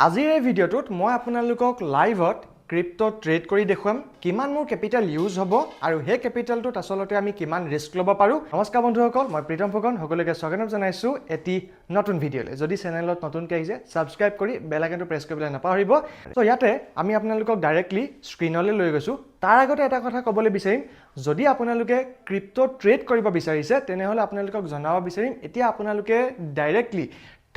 আজিৰ এই ভিডিঅ'টোত মই আপোনালোকক লাইভত ক্ৰিপ্টো ট্ৰেড কৰি দেখুৱাম কিমান মোৰ কেপিটেল ইউজ হ'ব আৰু হে কেপিটেলটোত আসলতে আমি কিমান ৰিস্ক ল'ব পাৰো। নমস্কাৰ বন্ধুসকল, মই প্ৰীতম ফুকন সকলোকে স্বাগতম জনাইছো এটি নতুন ভিডিঅ'লৈ। যদি চেনেলত নতুনকৈ আহিছে সাবস্ক্ৰাইব কৰি বেল আইকনটো প্ৰেছ কৰিবলৈ নাপাহৰিব। সো ইয়াতে আমি আপোনালোকক ডাইৰেক্টলি স্ক্ৰিনলৈ লৈ গৈছো। তাৰ আগতে এটা কথা ক'বলৈ বিচাৰিম, যদি আপোনালোকে ক্ৰিপ্টো ট্ৰেড কৰিব বিচাৰিছে তেনেহ'লে আপোনালোকক জনাব বিচাৰিম এতিয়া আপোনালোকে ডাইৰেক্টলি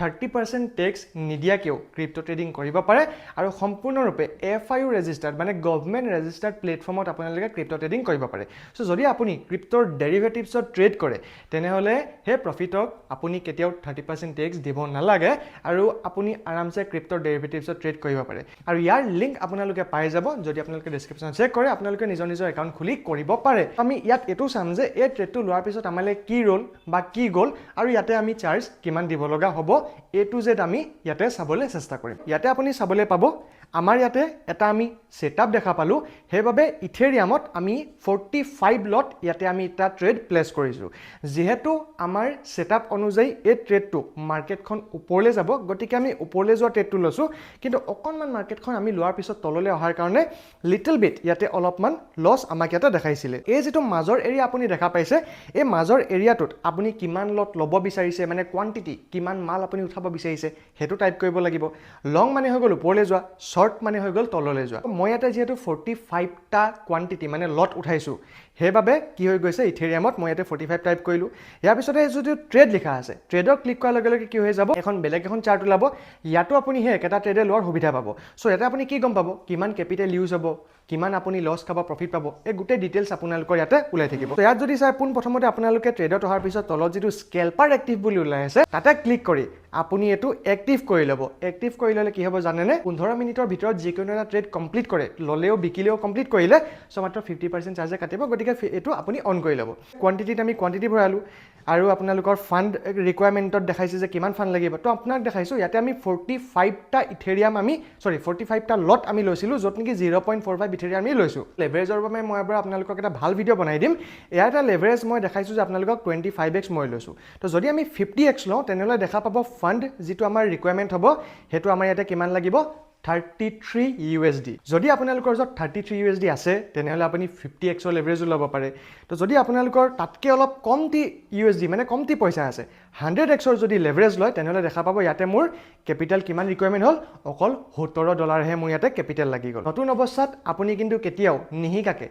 30% টেক্স নিদিয়াকেও ক্ৰিপ্টো ট্ৰেডিং কৰিব পাৰে আৰু সম্পূৰ্ণৰূপে FIU ৰেজিষ্টাৰ্ড মানে গভৰ্ণমেণ্ট ৰেজিষ্টাৰ্ড প্লেটফৰ্মত আপোনালোকে ক্ৰিপ্টো ট্ৰেডিং কৰিব পাৰে। সো যদি আপুনি ক্ৰিপ্টোৰ ডেৰিভেটিভছত ট্ৰেড কৰে তেনেহ'লে সেই প্ৰফিটক আপুনি কেতিয়াও 30% টেক্স দিব নালাগে আৰু আপুনি আৰামছে ক্ৰিপ্টোৰ ডেৰিভেটিভছত ট্ৰেড কৰিব পাৰে। আৰু ইয়াৰ লিংক আপোনালোকে পাই যাব, যদি আপোনালোকে ডেছক্ৰিপশ্যনত চেক কৰে আপোনালোকে নিজৰ একাউণ্ট খুলি কৰিব পাৰে। আমি ইয়াত এইটো চাম যে এই ট্ৰেডটো লোৱাৰ পিছত আমালৈ কি ৰ'ল বা কি গ'ল আৰু ইয়াতে আমি চাৰ্জ কিমান দিব লগা হ'ব A to Z আমি ইয়াতে চাবলৈ চেষ্টা কৰিম। ইয়াতে আপুনি চাবলৈ পাব আমাৰ ইয়াতে এটা আমি সেটআপ দেখা পালো, সেইবাবে ইথেৰিয়ামত আমি 45 লট ইয়াতে আমি এটা ট্ৰেড প্লেস কৰিছো। যেহেতু আমাৰ সেটআপ অনুযায়ী এই ট্ৰেডটো মাৰ্কেটখন ওপৰলৈ যাব, গতিকে আমি ওপৰলৈ যোৱা ট্ৰেডটো লৈছো, কিন্তু অকনমান মাৰ্কেটখন আমি লোৱাৰ পিছত তললৈ অহাৰ কাৰণে লিটল বিট ইয়াতে অলপমান লছ আমাক ইয়াতে দেখাইছিলে। এই যেটো মাজৰ এৰিয়া আপুনি দেখা পাইছে, এই মাজৰ এৰিয়াটোত আপুনি কিমান লট ল'ব বিচাৰিছে মানে কোৱান্টিটি কিমান মাল আপুনি উঠাব বিচাৰিছে হেতু টাইপ কৰিব লাগিব। লং মানে হৈ গ'ল ওপৰলৈ যোৱা, শৰ্ট মানে হৈ গ'ল তললৈ যোৱা। মই ইয়াতে যেহেতু 45টা কোৱান্টিটি মানে লট উঠাইছো, সেইবাবে কি হৈ গৈছে ইথেৰিয়ামত মই ইয়াতে 45 টাইপ কৰিলো। ইয়াৰ পিছতে যদি ট্ৰেড লিখা আছে, ট্ৰেডৰ ক্লিক কৰাৰ লগে লগে কি হৈ যাব, এখন বেলেগ এখন চাৰ্ট ওলাব। ইয়াতো আপুনি হে একেটা ট্ৰেডে লোৱাৰ সুবিধা পাব। সো ইয়াতে আপুনি কি গম পাব কিমান কেপিটেল ইউজ হ'ব, কিমান আপুনি লছ খাব প্ৰফিট পাব, এই গোটেই ডিটেইলছ আপোনালোকৰ ইয়াতে ওলাই থাকিব। তো ইয়াত যদি চাই পোন প্ৰথমতে আপোনালোকে ট্ৰেডত অহাৰ পিছত তলত যেটো স্কেলপাৰ এক্টিভ বুলি ওলাই আছে তাতে ক্লিক কৰি আপুনি এটো এক্টিভ কৰি ল'ব। এক্টিভ কৰি ল'লে কি হ'ব জানেনে, 15 মিনিটৰ ভিতৰত যিকোনো এটা ট্ৰেড কমপ্লিট কৰে, ললেও বিকিলেও কমপ্লিট কৰিলে সো মাত্ৰ 50% চাৰ্জে কাটিব, গতিকে এটো আপুনি অন কৰি ল'ব। কোৱান্টিটিত আমি কোৱান্টিটি ভৰালো আৰু আপোনালোকৰ ফান্ড ৰিকোয়াৰমেন্টত দেখাইছে যে কিমান ফান্ড লাগিব, তো আপোনাক দেখাইছো ইয়াতে আমি 45টা ইথেৰিয়াম আমি 45টা লট আমি লৈছিলো, যত নেকি 0.45 ইথেৰিয়াম আমি লৈছো। লেভাৰেজৰ বাবে মই এবাৰ আপোনালোকক এটা ভাল ভিডিঅ' বনাই দিম। ইয়াৰ এটা লেভাৰেজ মই দেখাইছো যে আপোনালোকক 25x মই লৈছো। তো যদি আমি 50x লওঁ তেনেহ'লে দেখা পাব ফান্ড যেটো আমাৰ ৰিকোয়াৰমেন্ট হ'ব হেতু আমাৰ ইয়াতে কিমান লাগিব 33 USD। যদি আপোনালোকৰ যত 33 USD আছে তেনেহ'লে আপুনি 50x ৰ লেভাৰেজ ল'ব পাৰে। তো যদি আপোনালোকৰ তাতকে অলপ কমটি USD মানে কমটি পইচা আছে, 100x ৰ যদি লেভাৰেজ লয় তেনেহ'লে দেখা পাব ইয়াতে মোৰ কেপিটেল কিমান ৰিকোয়াৰমেন্ট হ'ল, অকল $17 হে মোৰ ইয়াতে কেপিটেল লাগি গ'ল। নতুন অৱস্থাত আপুনি কিন্তু কেতিয়াও নিহিকাকে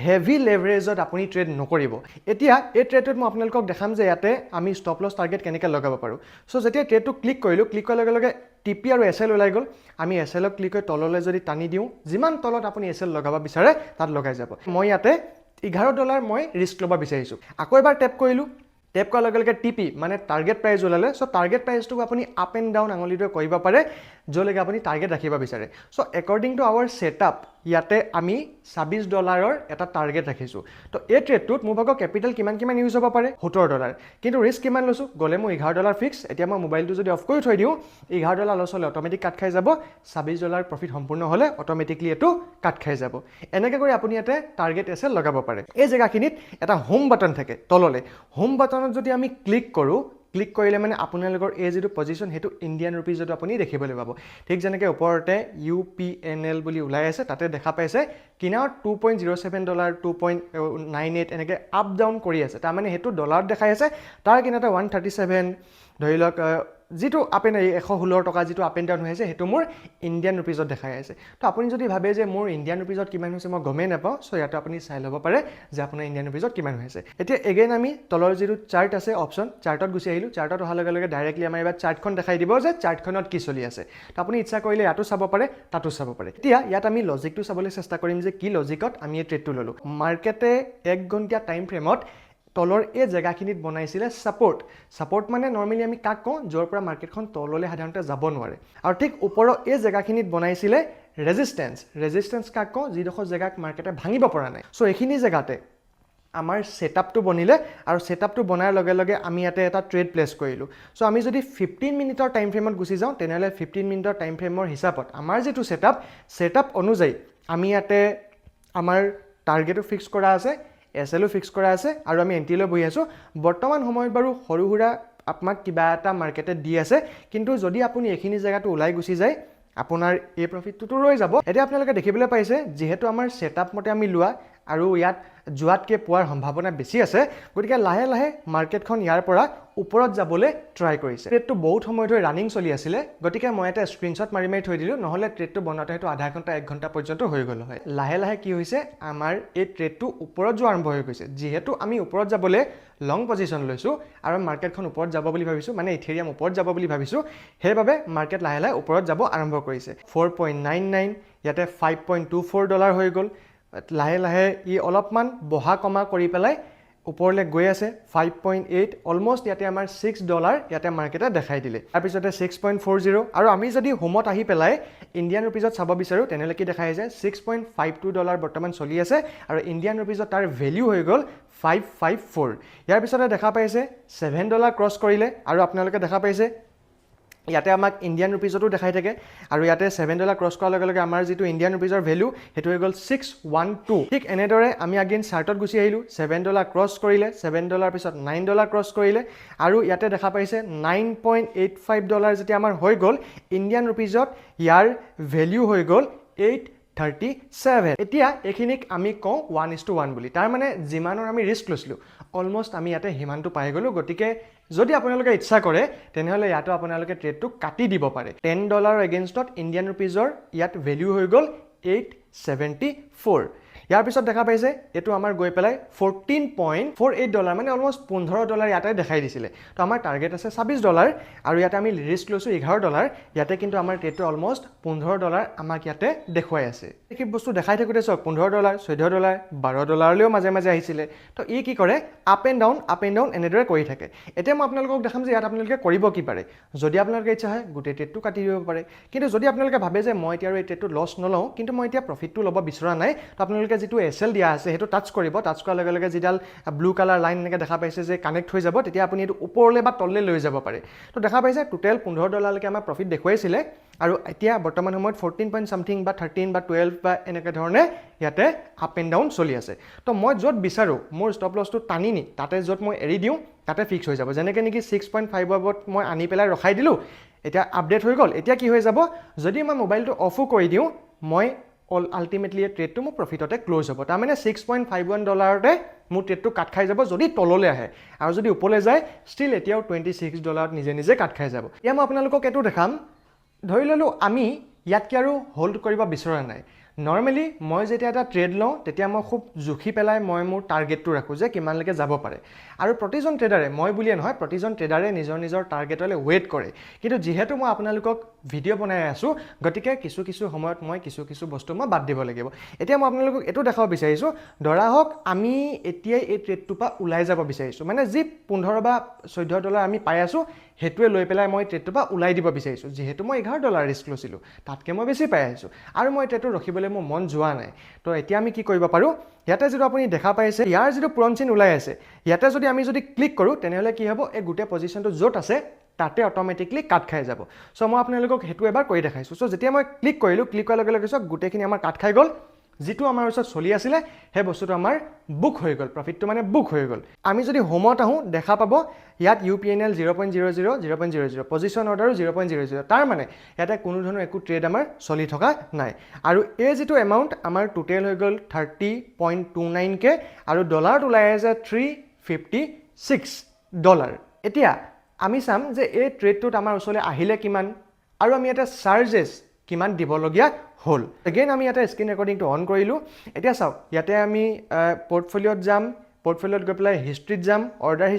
হেভি লেভাৰেজত আপুনি ট্ৰেড নকৰিব। এতিয়া এই ট্ৰেডত মই আপোনালোকক দেখাম যে ইয়াতে আমি ষ্টপ লছ টাৰ্গেট কেনেকৈ লগাব পাৰো। সো যেতিয়া ট্ৰেডটো ক্লিক কৰিলো, ক্লিক কৰাৰ লগে লগে টিপি আৰু এসএল ওলাই গ'ল। আমি এসএলক ক্লিক কৰি তললৈ যদি টানি দিওঁ, যিমান তলত আপুনি এসএল লগাব বিচাৰে তাত লগাই যাব। মই ইয়াতে $11 মই ৰিস্ক ল'ব বিচাৰিছো। আকৌ এবাৰ টেপ কৰিলো, টেপ কৰাৰ লগে লগে টিপি মানে টাৰ্গেট প্ৰাইস ওলালে। সো টাৰ্গেট প্ৰাইসটো আপুনি আপ এণ্ড ডাউন আঙুলিটোৱে কৰিব পাৰে যলৈকে আপুনি টাৰ্গেট ৰাখিব বিচাৰে। So according to our setup ইয়াতে আমি $26 এটা টাৰ্গেট ৰাখিছো। তো এই ট্ৰেডটোত মোৰ ভাগৰ কেপিটেল কিমান ইউজ হ'ব পাৰে $17, কিন্তু ৰিস্ক কিমান লৈছো গলে মই $11 ফিক্স। এতিয়া মই মোবাইলটো যদি অফ কৰি থৈ দিওঁ, $11 লছ হ'লে অটোমেটিক কাট খাই যাব, $26 প্ৰফিট সম্পূৰ্ণ হ'লে অটোমেটিকলি এটো কাট খাই যাব। এনেকৈ কৰি আপুনি ইয়াতে টাৰ্গেট এসএল লগাব পাৰে। এই জেগাখিনিত এটা হোম বাটন থাকে তললে, হোম বাটনত যদি আমি ক্লিক কৰো, ক্লিক কৰিলে মানে আপোনালোকৰ এই যেটো পজিশন হেতু ইণ্ডিয়ান ৰুপিজত আপুনি দেখিবলৈ পাব। ঠিক যেনেকৈ ওপৰতে UPNL বুলি ওলাই আছে তাতে দেখা পাইছে কিনাৰত $2.07 2.98 এনেকৈ আপ ডাউন কৰি আছে, তাৰ মানে হেতু ডলাৰত দেখাই আছে। তাৰ কিনাৰতে 137 ধৰি লওক যেটো আপ এণ্ড 116 টকা যেটো আপ এণ্ড ডাউন হৈ আছে হেতু মোৰ ইণ্ডিয়ান ৰুপিজত দেখাই আছে। তো আপুনি যদি ভাবে যে মোৰ ইণ্ডিয়ান ৰুপিজত কিমান হৈছে মই গমেই নাপাওঁ, সো ইয়াতে আপুনি চাই ল'ব পাৰে যে আপোনাৰ ইণ্ডিয়ান ৰুপিজত কিমান হৈছে। এতিয়া এগেইন আমি তলৰ যেটো চাৰ্ট আছে অপচন, চাৰ্টত গুচি আহিলো। চাৰ্টত অহাৰ লগে লগে ডাইৰেক্টলি আমাৰ এবাৰ চাৰ্টখন দেখাই দিব যে চাৰ্টখনত কি চলি আছে। তো আপুনি ইচ্ছা কৰিলে ইয়াতো চাব পাৰে, তাতো চাব পাৰে। এতিয়া ইয়াত আমি লজিকটো চাবলৈ চেষ্টা কৰিম যে কি লজিকত আমি এই ট্ৰেডটো ললো। মাৰ্কেটে 1 ঘণ্টা টাইম ফ্ৰেমত তলৰ এই জেগাখিনিত বনাইছিলে সাপোৰ্ট মানে নৰমালি আমি কাক কওঁ যৰ পৰা মাৰ্কেটখন তললৈ সাধাৰণতে যাব নোৱাৰে। আৰু ঠিক ওপৰৰ এই জেগাখিনিত বনাইছিলে ৰেজিষ্টেন্স কাক কওঁ যিডোখৰ জেগাক মাৰ্কেটে ভাঙিব পৰা নাই। সো এইখিনি জেগাতে আমাৰ সেটআপটো বনিলে আৰু সেটআপটো বনাৰ লগে লগে আমি ইয়াতে এটা ট্ৰেড প্লেস কৰিলো। সো আমি যদি 15 মিনিটৰ টাইম ফ্ৰেমত গুচি যাওঁ তেনেহ'লে 15 মিনিটৰ টাইম ফ্ৰেমৰ হিচাপত আমাৰ যেটো সেটআপ অনুযায়ী আমি ইয়াতে আমাৰ টাৰ্গেটো ফিক্স কৰা আছে, এসএলও ফিক্স কৰা আছে আৰু আমি এন্ট্ৰি লৈ বহি আছো। বৰ্তমান সময়ত বাৰু সৰুহুৰা আপোনাক কিবা এটা মাৰ্কেটে দি আছে, কিন্তু যদি আপুনি এইখিনি জায়গাটো ওলাই গুচি যায় আপোনাৰ এই প্ৰফিটটোতো ৰৈ যাব এতিয়া আপোনালোকে দেখিবলৈ পাইছে যেহেতু আমাৰ সেটআপ মতে আমি লোৱা আৰু ইয়াত যোৱাতকে পোৱাৰ সম্ভাৱনা বেছি আছে গতিকে লাহে লাহে মাৰ্কেটখন ইয়াৰ পৰা ওপৰত যাবলৈ ট্ৰাই কৰিছে ট্ৰেডটো বহুত সময় ধৰি ৰানিং চলি আছিলে গতিকে মই এটা স্ক্ৰিনশ্বট মাৰি থৈ দিলোঁ নহলে ট্ৰেডটো বনাওঁতে হেতু আধা ঘণ্টা 1 ঘণ্টা পৰ্যন্ত হৈ গ'ল হয় লাহে লাহে কি হৈছে আমাৰ এই ট্ৰেডটো ওপৰত যোৱা আৰম্ভ হৈ গৈছে যেহেতু আমি ওপৰত যাবলৈ লং পজিশন লৈছো আৰু মাৰ্কেটখন ওপৰত যাব বুলি ভাবিছো মানে ইথেৰিয়াম ওপৰত যাব বুলি ভাবিছো হেইভাবে মাৰ্কেট লাহে লাহে ওপৰত যাব আৰম্ভ কৰিছে 4.99 ইয়াতে $5.24 হৈ গ'ল লাহে লাহে ই অলপমান বহা কমা কৰি পেলাই ওপৰলৈ গৈ আছে 5.8 অলমোস্ট ইয়াতে আমাৰ $6 ইয়াতে মাৰ্কেটে দেখাই দিলে তাৰ পিছতে 6.40 আৰু আমি যদি হোমত আহি পেলাই ইণ্ডিয়ান ৰুপিজত চাব বিচাৰো তেনেহলে কি দেখাই আছে $6.52 বৰ্তমান চলি আছে আৰু ইণ্ডিয়ান ৰুপিজত তাৰ ভ্যালু হৈ গ'ল 554 ইয়াৰ পিছতে দেখা পাইছে $7 ক্ৰছ কৰিলে আৰু আপোনালোকে দেখা পাইছে ইয়াতে আমাক ইণ্ডিয়ান ৰুপিজতো দেখাই থাকে আৰু ইয়াতে $7 ক্ৰছ কৰাৰ লগে লগে আমাৰ যেটো ইণ্ডিয়ান ৰুপিজৰ ভ্যালু হেতু হৈ গ'ল 612 ঠিক এনেদৰে আমি আগেন চাৰ্টত গুছি আহিলো $7 ক্ৰছ কৰিলে $7 পিছত $9 ক্ৰছ কৰিলে আৰু ইয়াতে দেখা পাইছে $9.85 যেটি আমাৰ হৈ গ'ল ইণ্ডিয়ান ৰুপিজত ইয়াৰ ভ্যালু হৈ গ'ল 837 এতিয়া এখিনিক আমি কওঁ 1:1 বুলি তাৰ মানে জিমানৰ আমি ৰিস্ক লৈছিলো অলমোস্ট আমি ইয়াতে হিমানটো পাই গলো গটিকে যদি আপোনালোকে ইচ্ছা কৰে তেনেহলে ইয়াটো আপোনালোকে ট্ৰেডটো কাটি দিব পাৰে $10 এগেইনষ্টত ইণ্ডিয়ান ৰুপিজৰ ইয়াত ভ্যালু হৈ গ'ল 874 ইয়াৰ পিছত দেখা পাইছে এটো আমাৰ গৈ পেলাই $14.48 মানে অলমোস্ট $15 ইয়াতে দেখাই দিছিলে তো আমাৰ টাৰ্গেট আছে $26 আৰু ইয়াতে আমি ৰিস্ক লৈছো $11 ইয়াতে কিন্তু আমাৰ ট্ৰেডটো অলমোস্ট $15 আমাক ইয়াতে দেখুৱাই আছে কি বস্তু দেখাই থাকোতে চক $15 $14 $12 লৈও মাজে মাজে আহিছিলে তো ই কি কৰে আপ এণ্ড ডাউন এনেদৰে কৰি থাকে এতিয়া মই আপোনালোকক দেখাম যে ইয়াত আপোনালোকে কৰিব কি পাৰে যদি আপোনালোকে ইচ্ছা হয় গোটেই ট্ৰেডটো কাটি দিব পাৰে কিন্তু যদি আপোনালোকে ভাবে যে মই এতিয়া এই ট্ৰেডটো লছ নলওঁ কিন্তু মই এতিয়া প্ৰফিটটো ল'ব বিচৰা নাই তো আপোনালোকে যেটো এসএল দিয়া আছে হেতু টাচ কৰিব টাচ কৰাৰ লগে লগে জিডাল ব্লু কালাৰ লাইন এনেকৈ দেখা পাইছে যে কানেক্ট হৈ যাব তেতিয়া আপুনি এটো ওপৰলৈ বা তললৈ লৈ যাব পাৰে তো দেখা পাইছে টোটাল $15 লৈকে আমাৰ প্ৰফিট দেখুৱাইছিলে আৰু এতিয়া বৰ্তমান সময়ত 14 পইণ্ট সামথিং বা 13 বা 12 বা এনেকৈ ধৰণে ইয়াতে আপ এণ্ড ডাউন চলি আছে তো মই য'ত বিচাৰো মোৰ ষ্টপ লছটো টানি নি তাতে য'ত মই এৰি দিওঁ তাতে ফিক্স হৈ যাব যেনেকৈ নেকি 6.5 ত মই আনি পেলাই ৰখাই দিলো এতিয়া আপডেট হৈ গ'ল এতিয়া কি হৈ যাব যদি মই মোবাইলটো অফো কৰি দিওঁ মই আলটিমেটলি ট্ৰেডটো মোৰ প্ৰফিটতে ক্লোজ হ'ব তাৰ মানে $6.51 তে মোৰ ট্ৰেডটো কাট খাই যাব যদি তললৈ আহে আৰু যদি ওপৰলৈ যায় ষ্টিল এতিয়াও $26 নিজে নিজে কাট খাই যাব এতিয়া মই আপোনালোকক এটো দেখাম ধৰি ললো আমি ইয়াতকে আৰু হোল্ড কৰিব বিচৰা নাই নৰমালি মই যেতিয়া এটা ট্ৰেড লওঁ তেতিয়া মই খুব জুখি পেলাই মই মোৰ টাৰ্গেটটো ৰাখো যে কিমানলৈকে যাব পাৰে আৰু প্ৰতিজন ট্ৰেডাৰে মই বুলিয়ে নহয় প্ৰতিজন ট্ৰেডাৰে নিজৰ টাৰ্গেটলৈ ৱেট কৰে কিন্তু যেহেতু মই আপোনালোকক ভিডিও বনাই আছো গতিকে কিছু সময়ত মই কিছু বস্তু মই বাদ দিব লাগিব এতিয়া মই আপোনালোকক এটো দেখাব বিচাৰিছো ধৰা হওক আমি এতিয়া এই ট্ৰেডটো পা ওলাই যাব বিচাৰিছো মানে যি $15 বা $14 আমি পাই আছো হেতুৱে লৈ পেলাই মই ট্ৰেডটো পা ওলাই দিব বিচাৰিছো যেহেতু মই $11 ৰিস্ক লৈছিলো তাতকে মই বেছি পাই আছো আৰু মই ট্ৰেডটো ৰখিবলৈ মোৰ মন যোৱা নাই তো এতিয়া আমি কি কৰিব পাৰো ইয়াতে যেটো আপুনি দেখা পাইছে ইয়াৰ যেটো পুৰণ চিন ওলাই আছে ইয়াতে যদি আমি ক্লিক কৰো তেনেহলে কি হ'ব এই গুটে পজিশনটো য'ত আছে তাতে অটোমেটিকলি কাট খাই যাব সো মই আপোনালোকক হেতু এবাৰ কৰি দেখাইছো সো যেতিয়া মই ক্লিক কৰিলো ক্লিক কৰাৰ লগে লগে গুটেখিনি আমাৰ কাট খাই গ'ল যেটো আমাৰ ওচৰত চলি আছিল হে বস্তুটো আমাৰ বুক হৈ গ'ল প্ৰফিটটো মানে বুক হৈ গ'ল আমি যদি হোমত আহো দেখা পাব ইয়াত UPNL 0.00 পজিশন অৰ্ডাৰো 0.00 তাৰ মানে ইয়াতে কোনো ধৰণৰ একো ট্ৰেড আমাৰ চলি থকা নাই আৰু এই যেটো এমাউন্ট আমাৰ টোটাল হৈ গ'ল 30.29 কে আৰু ডলাৰত ওলাই আছে $356 এতিয়া আমি চাম যে এই ট্ৰেডটোত আমাৰ ওচৰলৈ আহিলে কিমান আৰু আমি এটা চাৰ্জেস কিমান দিবলগীয়া হল এগেইন আমি এটা স্ক্ৰিন ৰেকৰ্ডিংটো অন কৰিলো এতিয়া চাও ইয়াতে আমি পোৰ্টফলিওত যাম পোৰ্টফলিওত গৈ পেলাই হিষ্ট্ৰীত যাম অৰ্ডাৰ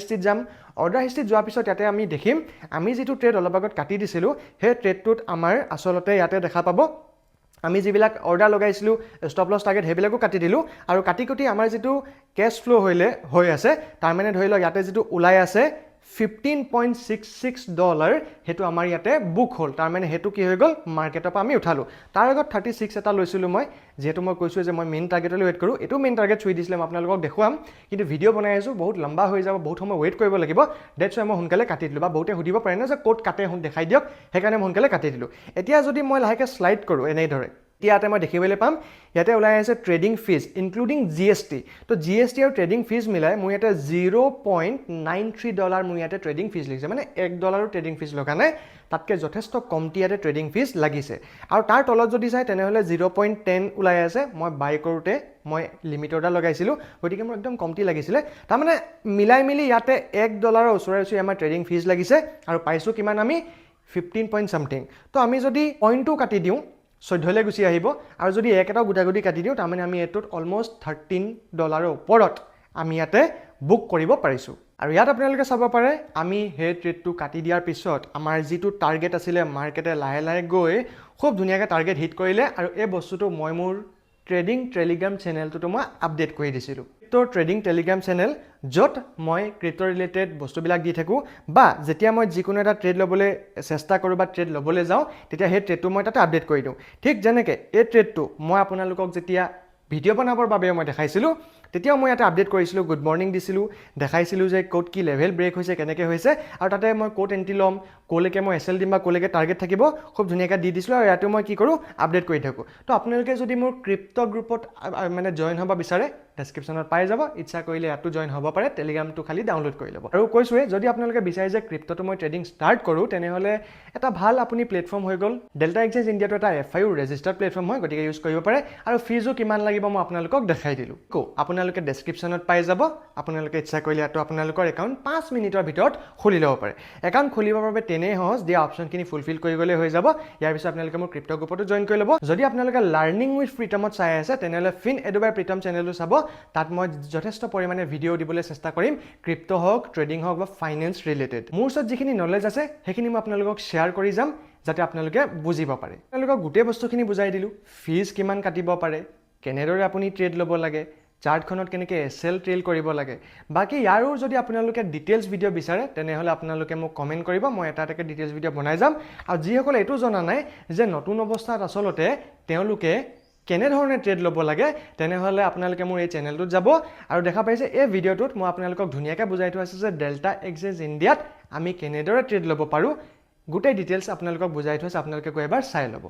হিষ্ট্ৰীত যোৱাৰ পিছত ইয়াতে আমি দেখিম আমি যেটো ট্ৰেড অলপ আগত কাটি দিছিলো হে ট্ৰেডটোত আমাৰ আসলতে ইয়াতে দেখা পাব আমি যিবিলাক অৰ্ডাৰ লগাইছিলো ষ্টপ লছ টাৰ্গেট হেবিলাকো কাটি দিলো আৰু কাটি আমাৰ যেটো ক্যাশ ফ্লো হৈ আছে তাৰ মানে ধৰি লওক ইয়াতে যেটো ওলাই আছে $15.66 হেতু আমাৰ ইয়াতে বুক হল তাৰ মানে হেতু কি হৈ গ'ল মাৰ্কেটৰ পৰা আমি উঠালো তাৰ আগত 36 এটা লৈছিলো মই যেহেতু মই কৈছো যে মই মেইন টাৰ্গেটলৈ ৱেট কৰো এটো মেইন টাৰ্গেট চুই দিছিলে মই আপোনালোকক দেখুৱাম কিন্তু ভিডিও বনাই আছো বহুত লম্বা হৈ যাব বহুত সময় ৱেট কৰিব লাগিব দ্যাটছ ওয়াই মই সোনকালে কাটি দিলো বা বহুতে সুধিব পাৰে না যে কোড কাটে দেখাই দিয়ক হেকাৰণে মই সোনকালে কাটি দিলো এতিয়া যদি মই লাহেকে স্লাইড কৰো এনে ধৰে ইয়াতে মই দেখিবলৈ পাম ইয়াতে ওলাই আছে ট্ৰেডিং ফিজ ইনক্লুডিং GST তো GST আৰু ট্ৰেডিং ফিজ মিলাই মোৰ ইয়াতে $0.93 মোৰ ইয়াতে ট্ৰেডিং ফিজ লিখিছে মানে $1 ট্ৰেডিং ফিজ লগা নাই তাতকৈ যথেষ্ট কমটি ইয়াতে ট্ৰেডিং ফিজ লাগিছে আৰু তাৰ তলত যদি চাই তেনেহ'লে 0.10 ওলাই আছে মই বাই কৰোঁতে মই লিমিট অৰ্ডাৰ লগাইছিলোঁ গতিকে মোৰ একদম কমটি লাগিছিলে তাৰমানে মিলাই মিলি ইয়াতে $1 ওচৰে ওচৰি আমাৰ ট্ৰেডিং ফিজ লাগিছে আৰু পাইছোঁ কিমান আমি 15 পইণ্ট সামথিং তো আমি যদি পইণ্টটো কাটি দিওঁ 14 গুচি আহিব আৰু যদি এক এটাও গুটাগুটি কাটি দিওঁ তাৰমানে আমি এটোত অলমোষ্ট $13 ওপৰত আমি ইয়াতে বুক কৰিব পাৰিছোঁ আৰু ইয়াত আপোনালোকে চাব পাৰে আমি সেই ট্ৰেডটো কাটি দিয়াৰ পিছত আমাৰ যিটো টাৰ্গেট আছিলে মাৰ্কেটে লাহে লাহে গৈ খুব ধুনীয়াকৈ টাৰ্গেট হিট কৰিলে আৰু এই বস্তুটো মই মোৰ ট্ৰেডিং টেলিগ্ৰাম চেনেলটোতো মই আপডেট কৰি দিছিলোঁ তো ট্ৰেডিং টেলিগ্ৰাম চেনেল য'ত মই ক্ৰিপ্টো ৰিলেটেড বস্তুবিলাক দি থাকোঁ বা যেতিয়া মই যিকোনো এটা ট্ৰেড ল'বলৈ চেষ্টা কৰোঁ বা ট্ৰেড ল'বলৈ যাওঁ তেতিয়া সেই ট্ৰেডটো মই তাতে আপডেট কৰি দিওঁ ঠিক যেনেকৈ এই ট্ৰেডটো মই আপোনালোকক যেতিয়া ভিডিঅ' বনাবৰ বাবে মই দেখাইছিলোঁ তেতিয়াও মই ইয়াতে আপডেট কৰিছিলোঁ গুড মৰ্ণিং দিছিলোঁ দেখাইছিলোঁ যে ক'ত কি লেভেল ব্ৰেক হৈছে কেনেকৈ হৈছে আৰু তাতে মই ক'ত এণ্ট্ৰি ল'ম ক'লৈকে মই SL দিম বা ক'লৈকে টাৰ্গেট থাকিব খুব ধুনীয়াকৈ দি দিছিলোঁ আৰু ইয়াতো মই কি কৰোঁ আপডেট কৰি থাকোঁ তো আপোনালোকে যদি মোৰ ক্ৰিপ্টো গ্ৰুপত মানে জইন হ'ব বিচাৰে ডেছক্ৰিপশ্যনত পাই যাব ইচ্ছা কৰিলে ইয়াতো জইন হ'ব পাৰে টেলিগ্ৰামটো খালি ডাউনলোড কৰি ল'ব আৰু কৈছোঁৱে যদি আপোনালোকে বিচাৰে যে ক্ৰিপ্টোটো মই ট্ৰেডিং ষ্টাৰ্ট কৰোঁ তেনেহ'লে এটা ভাল আপুনি প্লেটফৰ্ম হৈ গ'ল ডেল্টা এক্সচেঞ্জ ইণ্ডিয়াটো এটা FIU ৰেজিষ্টাৰ্ড প্লেটফৰ্ম হয় গতিকে ইউজ কৰিব পাৰে আৰু ফিজো কিমান লাগিব মই আপোনালোকক দেখাই দিলোঁ আপোনালোকে ডেছক্ৰিপশ্যনত পাই যাব আপোনালোকে ইচ্ছা কৰিলে ইয়াতো আপোনালোকৰ একাউণ্ট 5 মিনিটৰ ভিতৰত খুলি ল'ব পাৰে একাউণ্ট খুলিবৰ বাবে তেনেই সহজ দিয়া অপশ্যনখিনি ফুলফিল কৰি গ'লে হৈ যাব ইয়াৰ পিছত আপোনালোকে মোৰ ক্ৰিপ্টো গ্ৰুপতো জইন কৰি ল'ব যদি আপোনালোকে লাৰ্ণিং উইথ প্ৰিটমত চাই আছে তেনেহ'লে ফিন এডু বাই প্ৰিটম চেনেলটো চাব তাত মই যথেষ্ট পৰিমাণে ভিডিঅ' দিবলৈ চেষ্টা কৰিম ক্ৰিপ্টো হওক ট্ৰেডিং হওক বা ফাইনেন্স ৰিলেটেড মোৰ ওচৰত যিখিনি নলেজ আছে সেইখিনি মই আপোনালোকক শ্বেয়াৰ কৰি যাম যাতে আপোনালোকে বুজিব পাৰে আপোনালোকক গোটেই বস্তুখিনি বুজাই দিলোঁ ফিজ কিমান কাটিব পাৰে কেনেদৰে আপুনি ট্ৰেড ল'ব লাগে চাৰ্টখনত কেনেকৈ SL ট্ৰেল কৰিব লাগে বাকী ইয়াৰো যদি আপোনালোকে ডিটেইলছ ভিডিঅ' বিচাৰে তেনেহ'লে আপোনালোকে মোক কমেণ্ট কৰিব মই এটা এটাকৈ ডিটেইলছ ভিডিঅ' বনাই যাম আৰু যিসকলে এইটো জনা নাই যে নতুন অৱস্থাত আচলতে তেওঁলোকে কেনেধৰণে ট্ৰেড ল'ব লাগে তেনেহ'লে আপোনালোকে মোৰ এই চেনেলটোত যাব আৰু দেখা পাইছে এই ভিডিঅ'টোত মই আপোনালোকক ধুনীয়াকৈ বুজাই থোৱা আছে যে ডেল্টা এক্সচেঞ্জ ইণ্ডিয়াত আমি কেনেদৰে ট্ৰেড ল'ব পাৰোঁ গোটেই ডিটেইলছ আপোনালোকক বুজাই থোৱা আছে আপোনালোকে গৈ এবাৰ চাই ল'ব